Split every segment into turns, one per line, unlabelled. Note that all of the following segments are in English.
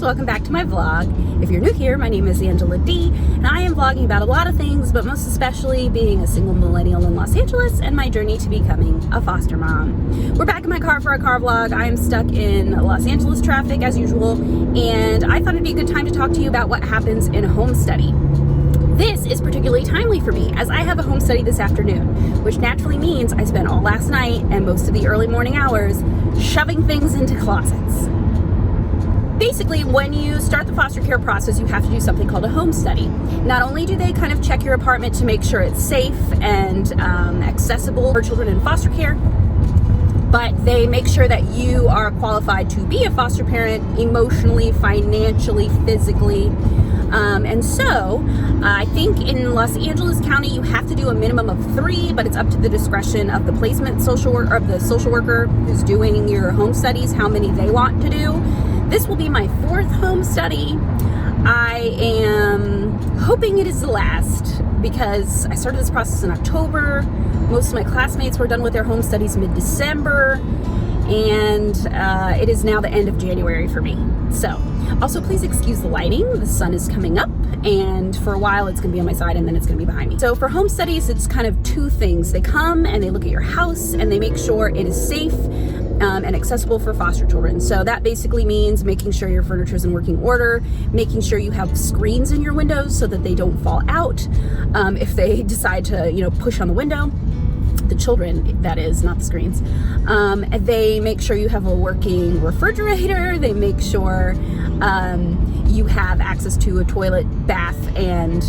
welcome back to my vlog. If you're new here, my name is Angela D, and I am vlogging about a lot of things, but most especially being a single millennial in Los Angeles and my journey to becoming a foster mom. We're back in my car for a car vlog. I am stuck in Los Angeles traffic as usual, and I thought it'd be a good time to talk to you about what happens in a home study. This is particularly timely for me as I have a home study this afternoon, which naturally means I spent all last night and most of the early morning hours shoving things into closets. Basically, when you start the foster care process, you have to do something called a home study. Not only do they kind of check your apartment to make sure it's safe and accessible for children in foster care, but they make sure that you are qualified to be a foster parent emotionally, financially, physically. And so I think in Los Angeles County, you have to do a minimum of 3, but it's up to the discretion of the placement social worker, of the social worker who's doing your home studies, how many they want to do. This will be my 4th home study. I am hoping it is the last because I started this process in October. Most of my classmates were done with their home studies mid-December, and it is now the end of January for me. So, also please excuse the lighting. The sun is coming up, and for a while it's going to be on my side and then it's going to be behind me. So for home studies, it's kind of 2 things. They come and they look at your house and they make sure it is safe and accessible for foster children. So that basically means making sure your furniture is in working order, making sure you have screens in your windows so that they don't fall out if they decide to, push on the window. The children, that is, not the screens. They make sure you have a working refrigerator. They make sure you have access to a toilet, bath, and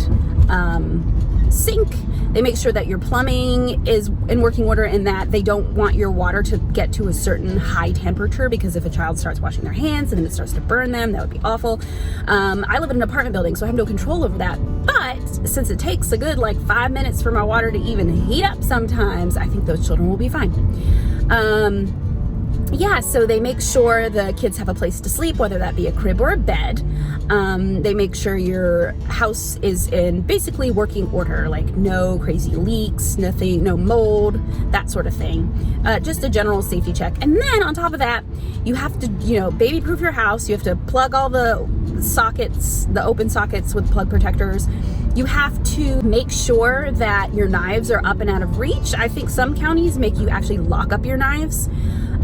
sink. They make sure that your plumbing is in working order and that they don't want your water to get to a certain high temperature, because if a child starts washing their hands and then it starts to burn them, that would be awful. I live in an apartment building, so I have no control over that. But since it takes a good 5 minutes for my water to even heat up sometimes, I think those children will be fine. So they make sure the kids have a place to sleep, whether that be a crib or a bed. They make sure your house is in basically working order, like no crazy leaks, nothing, no mold, that sort of thing. Just a general safety check. And then on top of that, you have to, baby-proof your house. You have to plug all the sockets, the open sockets with plug protectors. You have to make sure that your knives are up and out of reach. I think some counties make you actually lock up your knives.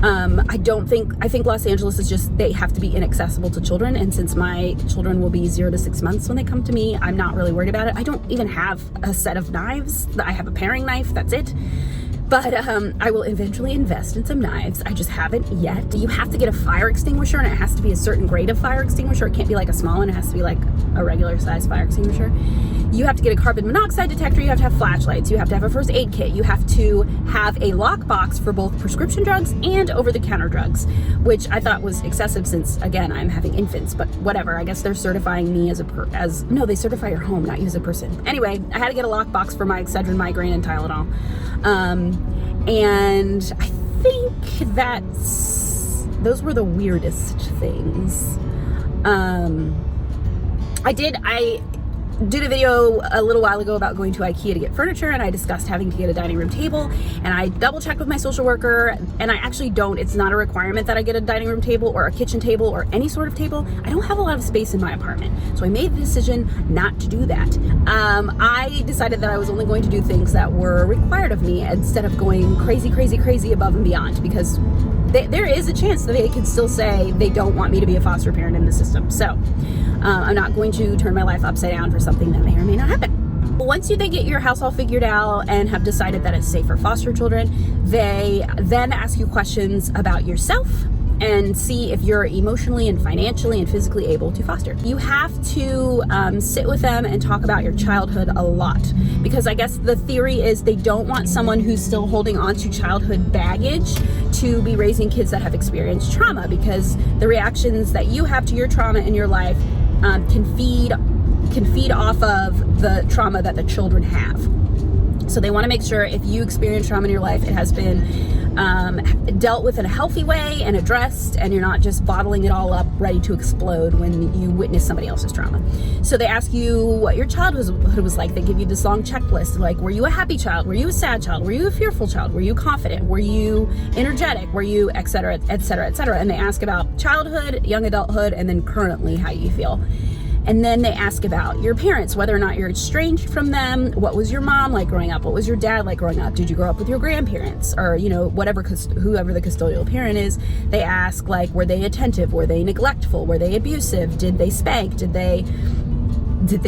I think Los Angeles is just, they have to be inaccessible to children. And since my children will be 0 to 6 months when they come to me, I'm not really worried about it. I don't even have a set of knives. I have a paring knife, that's it. But I will eventually invest in some knives. I just haven't yet. You have to get a fire extinguisher, and it has to be a certain grade of fire extinguisher. It can't be like a small one. It has to be like a regular size fire extinguisher. You have to get a carbon monoxide detector. You have to have flashlights. You have to have a first aid kit. You have to have a lockbox for both prescription drugs and over-the-counter drugs, which I thought was excessive since, again, I'm having infants. But whatever. I guess they're certifying me no, they certify your home, not you as a person. Anyway, I had to get a lockbox for my Excedrin, migraine, and Tylenol. And I think those were the weirdest things. I did a video a little while ago about going to IKEA to get furniture, and I discussed having to get a dining room table, and I double checked with my social worker, and I actually don't. It's not a requirement that I get a dining room table or a kitchen table or any sort of table. I don't have a lot of space in my apartment, so I made the decision not to do that. I decided that I was only going to do things that were required of me instead of going crazy above and beyond, because there is a chance that they could still say they don't want me to be a foster parent in the system. So I'm not going to turn my life upside down for something that may or may not happen. Once they get your house all figured out and have decided that it's safe for foster children, they then ask you questions about yourself and see if you're emotionally and financially and physically able to foster. You have to sit with them and talk about your childhood a lot, because I guess the theory is they don't want someone who's still holding on to childhood baggage to be raising kids that have experienced trauma, because the reactions that you have to your trauma in your life can feed off of the trauma that the children have. So they want to make sure if you experience trauma in your life, it has been dealt with in a healthy way and addressed, and you're not just bottling it all up ready to explode when you witness somebody else's trauma. So they ask you what your childhood was like. They give you this long checklist, like, were you a happy child? Were you a sad child? Were you a fearful child? Were you confident? Were you energetic? Were you et cetera, et cetera, et cetera? And they ask about childhood, young adulthood, and then currently how you feel. And then they ask about your parents, whether or not you're estranged from them. What was your mom like growing up? What was your dad like growing up? Did you grow up with your grandparents? Or, you know, whoever the custodial parent is. They ask, like, were they attentive? Were they neglectful? Were they abusive? Did they spank? Did they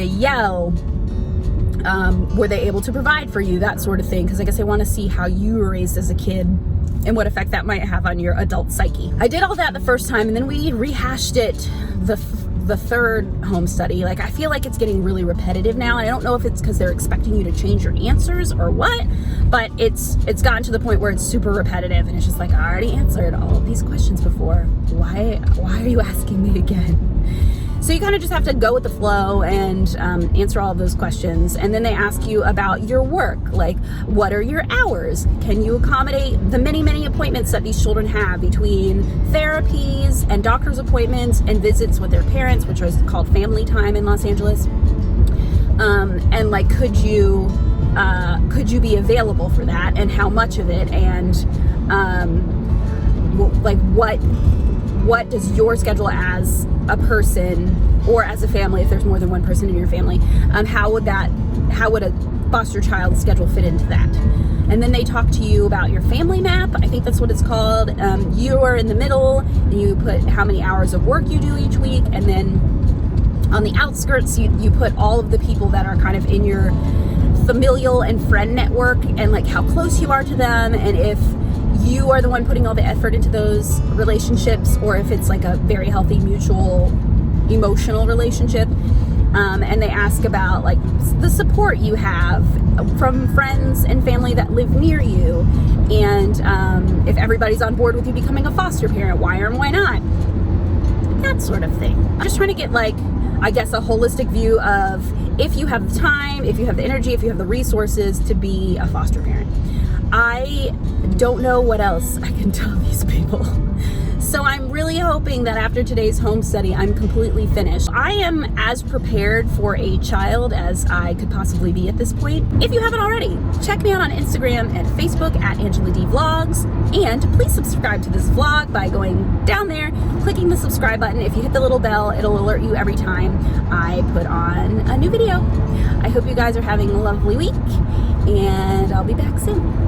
yell? Were they able to provide for you? That sort of thing. Because I guess they want to see how you were raised as a kid and what effect that might have on your adult psyche. I did all that the first time, and then we rehashed it the third home study. Like, I feel like it's getting really repetitive now, and I don't know if it's because they're expecting you to change your answers or what, but it's gotten to the point where it's super repetitive, and it's just like, I already answered all of these questions before. Why are you asking me again? So you kind of just have to go with the flow and answer all of those questions. And then they ask you about your work. Like, what are your hours? Can you accommodate the many, many appointments that these children have between therapies and doctor's appointments and visits with their parents, which is called family time in Los Angeles? And like, could you be available for that, and how much of it? And like, what does your schedule as a person or as a family, if there's more than one person in your family, how would a foster child schedule fit into that? And then they talk to you about your family map. I think that's what it's called. You are in the middle, and you put how many hours of work you do each week, and then on the outskirts you put all of the people that are kind of in your familial and friend network, and like how close you are to them, and if you are the one putting all the effort into those relationships, or if it's like a very healthy mutual emotional relationship. And they ask about like the support you have from friends and family that live near you, and if everybody's on board with you becoming a foster parent, why or why not, that sort of thing. I'm just trying to get, like, I guess, a holistic view of if you have the time, if you have the energy, if you have the resources to be a foster parent. I don't know what else I can tell these people. So I'm really hoping that after today's home study, I'm completely finished. I am as prepared for a child as I could possibly be at this point. If you haven't already, check me out on Instagram and Facebook at angeladeevlogs. And please subscribe to this vlog by going down there, clicking the subscribe button. If you hit the little bell, it'll alert you every time I put on a new video. I hope you guys are having a lovely week, and I'll be back soon.